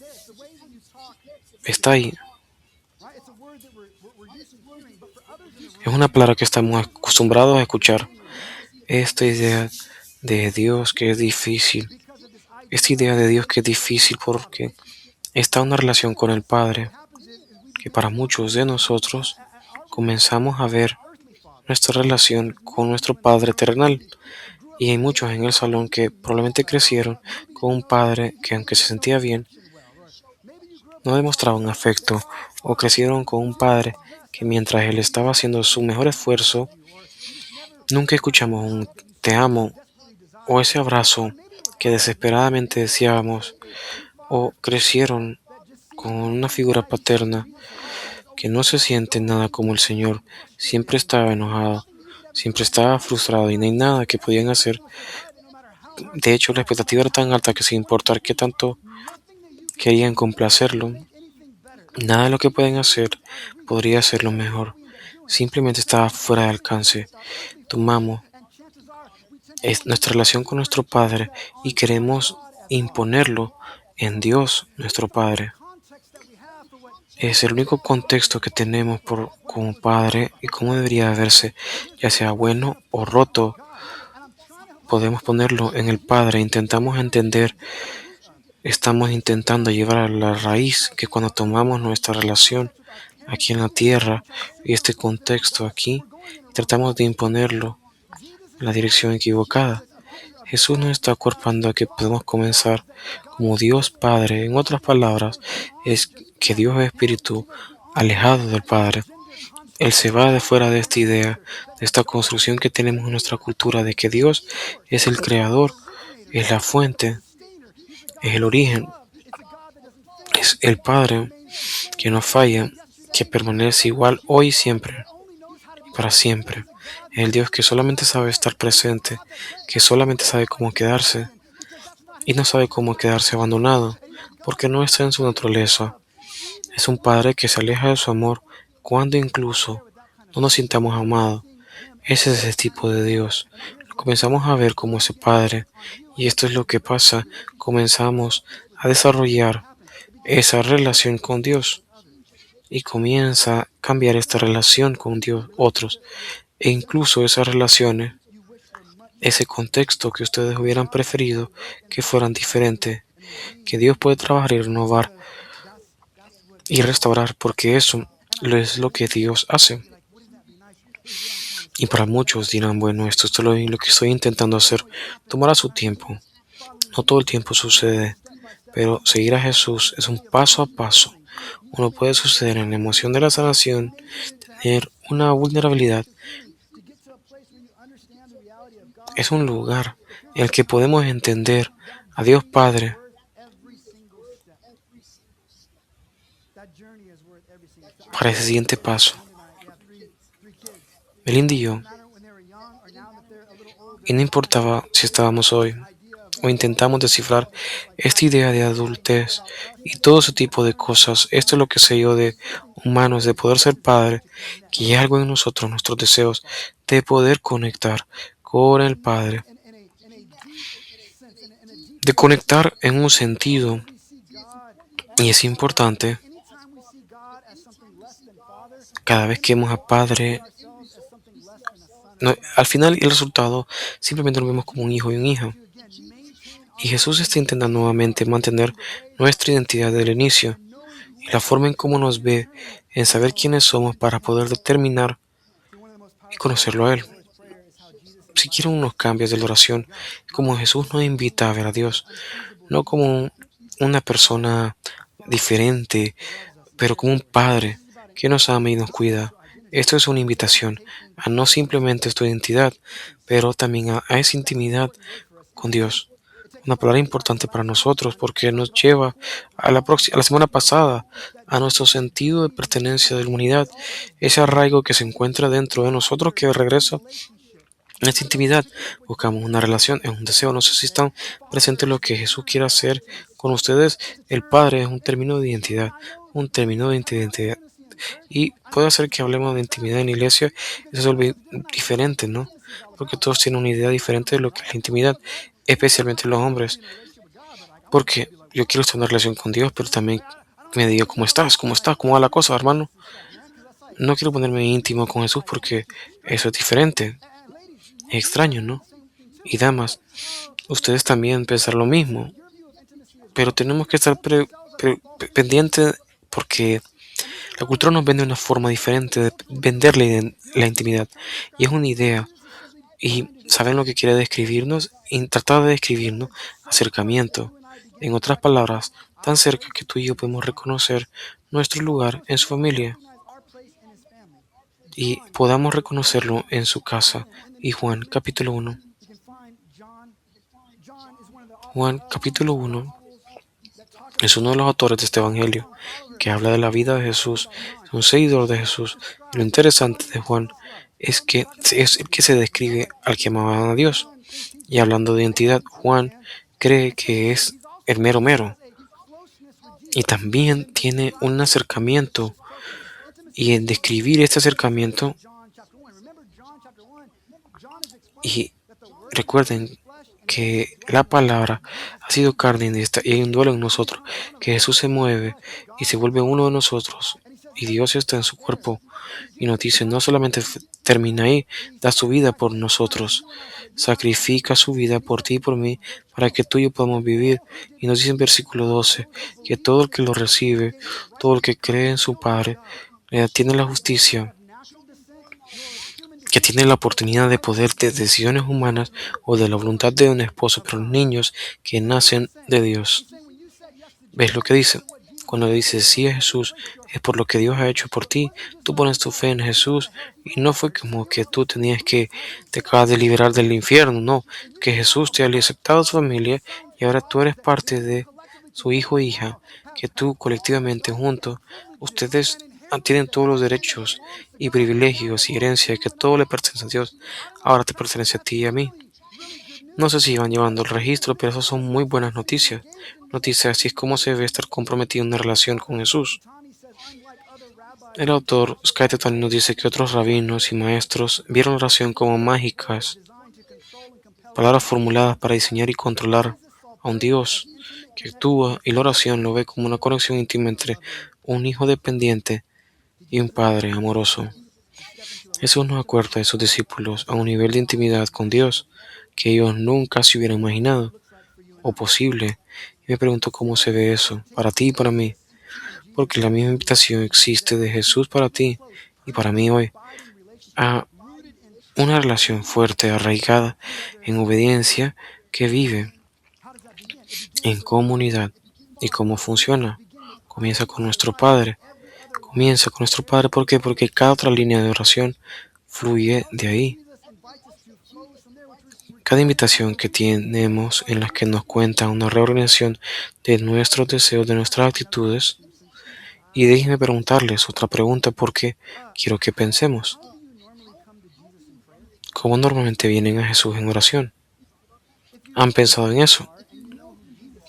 está ahí. Es una palabra que estamos acostumbrados a escuchar. Esta idea de Dios que es difícil, esta idea de Dios que es difícil porque está una relación con el Padre, que para muchos de nosotros comenzamos a ver nuestra relación con nuestro Padre terrenal. Y hay muchos en el salón que probablemente crecieron con un padre que, aunque se sentía bien, no demostraba un afecto, o crecieron con un padre que, mientras él estaba haciendo su mejor esfuerzo, nunca escuchamos un te amo o ese abrazo que desesperadamente deseábamos, o crecieron con una figura paterna que no se siente nada como el Señor. Siempre estaba enojado, siempre estaba frustrado y no hay nada que podían hacer. De hecho, la expectativa era tan alta que, sin importar qué tanto querían complacerlo, nada de lo que pueden hacer podría hacerlo mejor. Simplemente estaba fuera de alcance. Tomamos nuestra relación con nuestro Padre y queremos imponerlo en Dios, nuestro Padre. Es el único contexto que tenemos como Padre y cómo debería verse, ya sea bueno o roto. Podemos ponerlo en el Padre. Intentamos entender, estamos intentando llevar a la raíz que, cuando tomamos nuestra relación aquí en la tierra y este contexto aquí, tratamos de imponerlo en la dirección equivocada. Jesús nos está acuerpando a que podemos comenzar como Dios Padre. En otras palabras, es que Dios es espíritu alejado del Padre. Él se va de fuera de esta idea, de esta construcción que tenemos en nuestra cultura de que Dios es el creador, es la fuente, es el origen, es el Padre que no falla, que permanece igual hoy y siempre, para siempre. Es el Dios que solamente sabe estar presente, que solamente sabe cómo quedarse y no sabe cómo quedarse abandonado, porque no está en su naturaleza. Es un Padre que se aleja de su amor cuando incluso no nos sintamos amados. Ese es el tipo de Dios. Lo comenzamos a ver como ese Padre, y esto es lo que pasa. Comenzamos a desarrollar esa relación con Dios y comienza a cambiar esta relación con Dios, otros, e incluso esas relaciones, ese contexto que ustedes hubieran preferido que fueran diferentes, que Dios puede trabajar y renovar y restaurar, porque eso es lo que Dios hace. Y para muchos dirán, bueno, esto es lo que estoy intentando hacer. Tomará su tiempo. No todo el tiempo sucede, pero seguir a Jesús es un paso a paso. Uno puede suceder en la emoción de la sanación, tener una vulnerabilidad. Es un lugar en el que podemos entender a Dios Padre para ese siguiente paso. Melinda y yo, y no importaba si estábamos hoy o intentamos descifrar esta idea de adultez y todo ese tipo de cosas. Esto es lo que sé yo de humanos, de poder ser padre, que hay algo en nosotros, nuestros deseos, de poder conectar con el Padre, de conectar en un sentido. Y es importante, cada vez que vemos a Padre, al final el resultado simplemente lo vemos como un hijo y una hija. Y Jesús está intentando nuevamente mantener nuestra identidad del inicio y la forma en cómo nos ve, en saber quiénes somos para poder determinar y conocerlo a Él. Si quieren unos cambios de la oración, como Jesús nos invita a ver a Dios, no como una persona diferente, pero como un Padre que nos ama y nos cuida. Esto es una invitación a no simplemente esta identidad, pero también a esa intimidad con Dios. Una palabra importante para nosotros porque nos lleva a la semana pasada, a nuestro sentido de pertenencia de la humanidad, ese arraigo que se encuentra dentro de nosotros que regresa a esta intimidad. Buscamos una relación, es un deseo. No sé si están presentes lo que Jesús quiere hacer con ustedes. El Padre es un término de identidad, un término de identidad. Y puede ser que hablemos de intimidad en la iglesia, eso es algo diferente, ¿no? porque todos tienen una idea diferente de lo que es la intimidad, especialmente los hombres, porque yo quiero estar en una relación con Dios, pero también me diga cómo estás, cómo va la cosa, hermano. No quiero ponerme íntimo con Jesús porque eso es diferente, es extraño, ¿no? Y damas, ustedes también pensan lo mismo, pero tenemos que estar pendientes porque la cultura nos vende una forma diferente de vender la intimidad y es una idea. Y saben lo que quiere describirnos y tratar de describirnos acercamiento. En otras palabras, tan cerca que tú y yo podemos reconocer nuestro lugar en su familia y podamos reconocerlo en su casa. Y Juan capítulo 1 es uno de los autores de este evangelio que habla de la vida de Jesús, es un seguidor de Jesús. Y lo interesante de Juan es que es el que se describe al que amaba a Dios. Y hablando de identidad, Juan cree que es el mero mero. Y también tiene un acercamiento. Y en describir este acercamiento, y recuerden que la palabra ha sido carne y hay un duelo en nosotros, que Jesús se mueve y se vuelve uno de nosotros. Y Dios está en su cuerpo y nos dice, no solamente termina ahí, da su vida por nosotros, sacrifica su vida por ti y por mí, para que tú y yo podamos vivir. Y nos dice en versículo 12, que todo el que lo recibe, todo el que cree en su Padre, tiene la justicia, que tiene la oportunidad de poder de decisiones humanas o de la voluntad de un esposo, pero niños que nacen de Dios. ¿Ves lo que dice? Cuando dices sí a Jesús, es por lo que Dios ha hecho por ti. Tú pones tu fe en Jesús y no fue como que tú tenías que te acabas de liberar del infierno, no, que Jesús te ha aceptado a su familia y ahora tú eres parte de su hijo o hija, que tú colectivamente juntos, ustedes tienen todos los derechos y privilegios y herencia, que todo le pertenece a Dios, ahora te pertenece a ti y a mí. No sé si van llevando el registro, pero esas son muy buenas noticias. Noticias así es como se debe estar comprometido en una relación con Jesús. El autor Skyte también nos dice que otros rabinos y maestros vieron la oración como mágicas, palabras formuladas para diseñar y controlar a un Dios que actúa, y la oración lo ve como una conexión íntima entre un hijo dependiente y un padre amoroso. Jesús nos acuerda de sus discípulos a un nivel de intimidad con Dios que ellos nunca se hubieran imaginado o posible. Y me pregunto cómo se ve eso para ti y para mí, porque la misma invitación existe de Jesús para ti y para mí hoy a una relación fuerte, arraigada en obediencia, que vive en comunidad. ¿Y cómo funciona? Comienza con nuestro Padre. Comienza con nuestro Padre, ¿por qué? Porque cada otra línea de oración fluye de ahí. Cada invitación que tenemos en la que nos cuenta una reorganización de nuestros deseos, de nuestras actitudes. Y déjenme preguntarles otra pregunta porque quiero que pensemos. ¿Cómo normalmente vienen a Jesús en oración? ¿Han pensado en eso?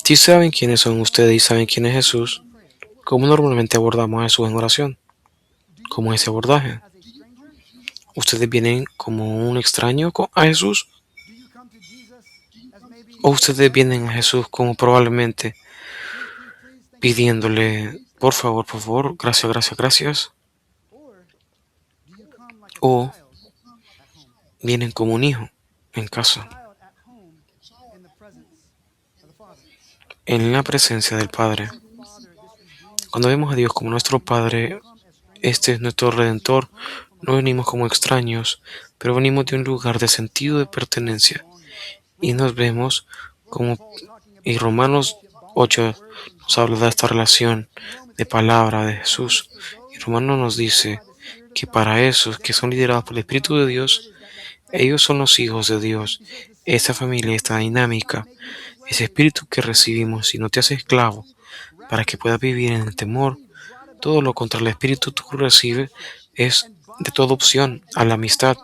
Si saben quiénes son ustedes y saben quién es Jesús, ¿cómo normalmente abordamos a Jesús en oración? ¿Cómo es ese abordaje? ¿Ustedes vienen como un extraño a Jesús? ¿O ustedes vienen a Jesús como probablemente pidiéndole, por favor, gracias, gracias, gracias? ¿O vienen como un hijo en casa, en la presencia del Padre? Cuando vemos a Dios como nuestro Padre, este es nuestro Redentor, no venimos como extraños, pero venimos de un lugar de sentido de pertenencia y nos vemos como, y Romanos 8 nos habla de esta relación de palabra de Jesús, y Romanos nos dice que para esos que son liderados por el Espíritu de Dios, ellos son los hijos de Dios. Esa familia, esta dinámica, ese espíritu que recibimos y no te hace esclavo para que puedas vivir en el temor. Todo lo contra el espíritu tú recibes es de toda opción a la amistad,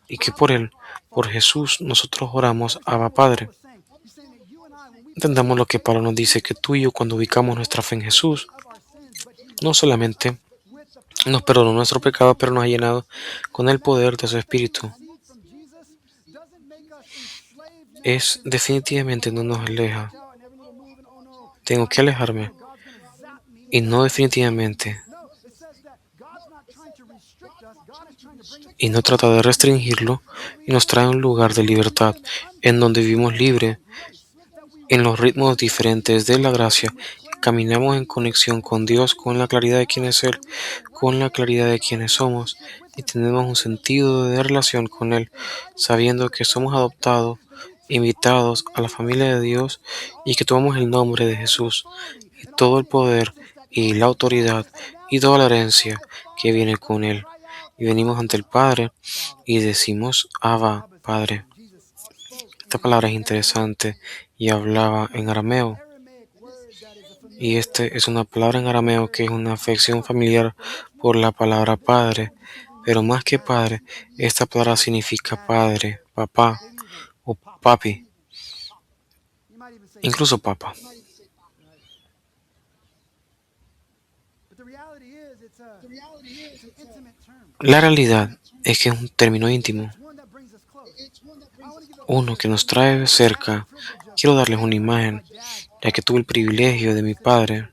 y que por él, por Jesús, nosotros oramos Abba Padre. Entendamos lo que Pablo nos dice, que tú y yo, cuando ubicamos nuestra fe en Jesús, no solamente nos perdonó nuestro pecado, pero nos ha llenado con el poder de su Espíritu. es definitivamente no nos aleja. Tengo que alejarme y no definitivamente y no trata de restringirlo y nos trae a un lugar de libertad en donde vivimos libre en los ritmos diferentes de la gracia. Caminamos en conexión con Dios, con la claridad de quién es Él, con la claridad de quiénes somos y tenemos un sentido de relación con Él, sabiendo que somos adoptados, invitados a la familia de Dios y que tomamos el nombre de Jesús y todo el poder y la autoridad y toda la herencia que viene con Él. Y venimos ante el Padre y decimos, Abba, Padre. Esta palabra es interesante y hablaba en arameo. Y este es una palabra en arameo que es una afección familiar por la palabra padre. Pero más que padre, esta palabra significa padre, papá o papi, incluso papa. La realidad es que es un término íntimo, uno que nos trae cerca. Quiero darles una imagen, ya que tuve el privilegio de mi padre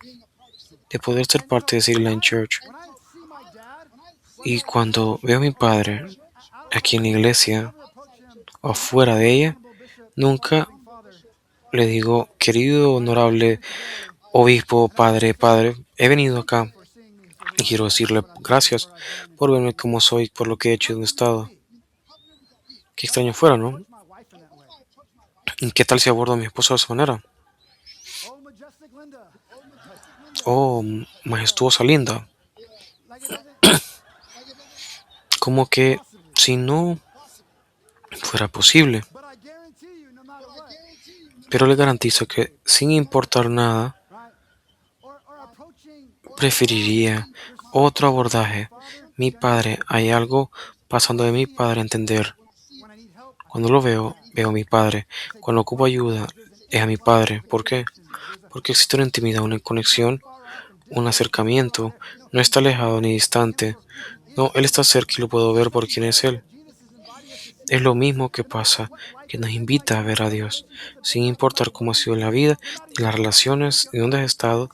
de poder ser parte de City Line Church. Y cuando veo a mi padre aquí en la iglesia o fuera de ella, nunca le digo, querido, honorable obispo, padre, padre, he venido acá y quiero decirle gracias por verme como soy, por lo que he hecho y donde he estado. Qué extraño fuera, ¿no? ¿Y qué tal si abordo a mi esposo de esa manera? Oh, majestuosa linda. Como que si no fuera posible. Pero le garantizo que sin importar nada, preferiría otro abordaje. Mi padre, hay algo pasando de mi padre a entender. Cuando lo veo, veo a mi padre. Cuando ocupo ayuda, es a mi padre. ¿Por qué? Porque existe una intimidad, una conexión, un acercamiento. No está alejado ni distante. No, Él está cerca y lo puedo ver por quién es Él. Es lo mismo que pasa, que nos invita a ver a Dios, sin importar cómo ha sido la vida, ni las relaciones, ni dónde has estado,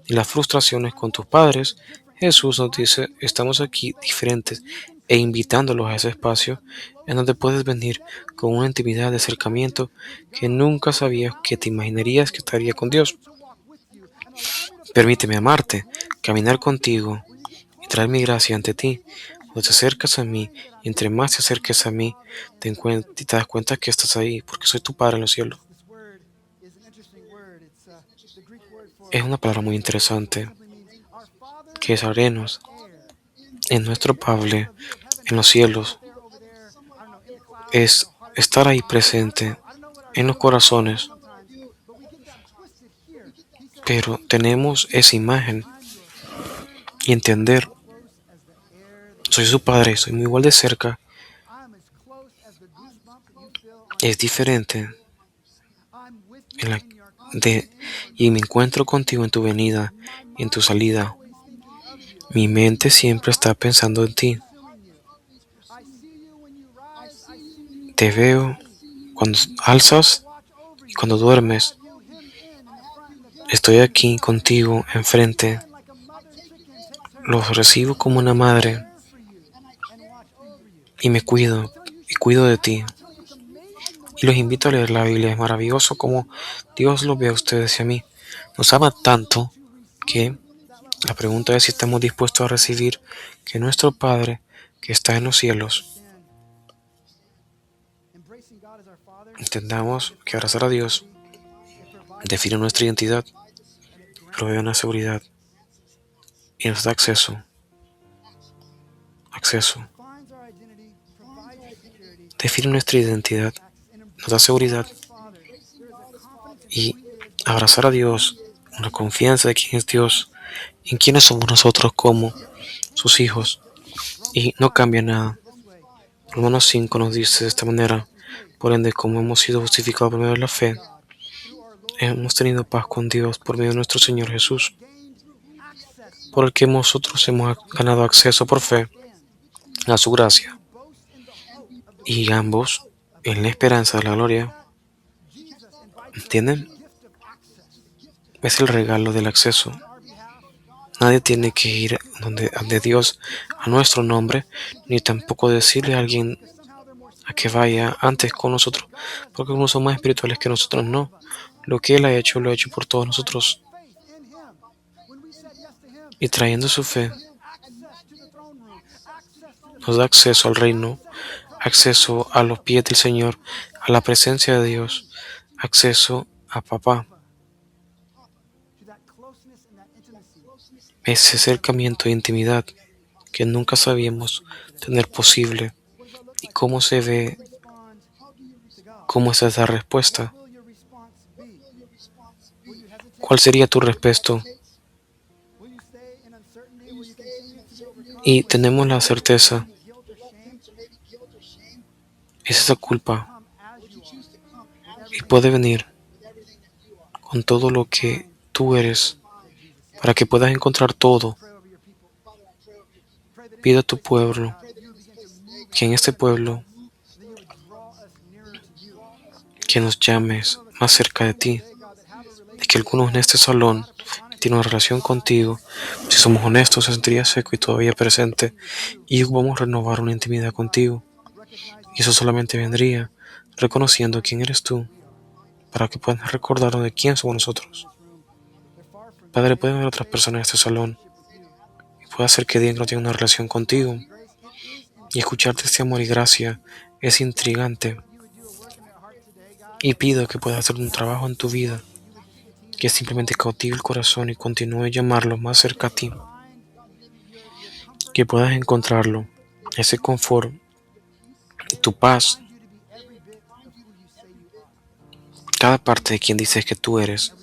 ni las frustraciones con tus padres. Jesús nos dice, estamos aquí diferentes e invitándolos a ese espacio en donde puedes venir con una intimidad de acercamiento que nunca sabías que te imaginarías que estaría con Dios. Permíteme amarte, caminar contigo y traer mi gracia ante ti. Cuando te acercas a mí, y entre más te acerques a mí, te das cuenta que estás ahí, porque soy tu Padre en los cielos. Es una palabra muy interesante, que es arenos, en nuestro Padre en los cielos, es estar ahí presente en los corazones, pero tenemos esa imagen y entender, soy su Padre, soy muy igual de cerca, es diferente en la, y me encuentro contigo en tu venida y en tu salida. Mi mente siempre está pensando en ti. Te veo cuando alzas y cuando duermes. Estoy aquí contigo enfrente. Los recibo como una madre y me cuido y cuido de ti. Y los invito a leer la Biblia. Es maravilloso como Dios los ve a ustedes y a mí. Nos ama tanto que la pregunta es si estamos dispuestos a recibir que nuestro Padre, que está en los cielos, entendamos que abrazar a Dios define nuestra identidad, provee una seguridad y nos da acceso. Define nuestra identidad, nos da seguridad y abrazar a Dios, una confianza de quién es Dios, en quiénes somos nosotros como sus hijos. Y no cambia nada. Romanos 5 nos dice de esta manera, por ende, como hemos sido justificados por medio de la fe, hemos tenido paz con Dios por medio de nuestro Señor Jesús, por el que nosotros hemos ganado acceso por fe a su gracia. Y ambos, en la esperanza de la gloria, ¿Entienden? Es el regalo del acceso. Nadie tiene que ir de Dios a nuestro nombre, ni tampoco decirle a alguien a que vaya antes con nosotros, porque unos son más espirituales que nosotros. No. Lo que Él ha hecho, lo ha hecho por todos nosotros. Y trayendo su fe, nos da acceso al reino, acceso a los pies del Señor, a la presencia de Dios, acceso a Papá. Ese acercamiento e intimidad que nunca sabíamos tener posible. ¿Y cómo se ve? ¿Cómo es esa respuesta? ¿Cuál sería tu respuesta? Y tenemos la certeza, es esa culpa y puede venir con todo lo que tú eres para que puedas encontrar todo. Pide a tu pueblo que en este pueblo que nos llames más cerca de ti, de que algunos en este salón tienen una relación contigo. Si somos honestos, se sentiría seco y todavía presente, y vamos a renovar una intimidad contigo. Y eso solamente vendría reconociendo quién eres tú, para que puedas recordarnos de quién somos nosotros. Padre, pueden haber otras personas en este salón, y puede ser que digan que no tienen una relación contigo, y escucharte este amor y gracia es intrigante. Y pido que puedas hacer un trabajo en tu vida, que simplemente cautive el corazón y continúe a llamarlo más cerca a ti, que puedas encontrarlo, ese confort y tu paz, cada parte de quien dices que tú eres.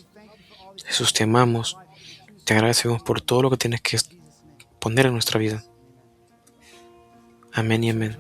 Jesús, te amamos, te agradecemos por todo lo que tienes que poner en nuestra vida. Amén y amén.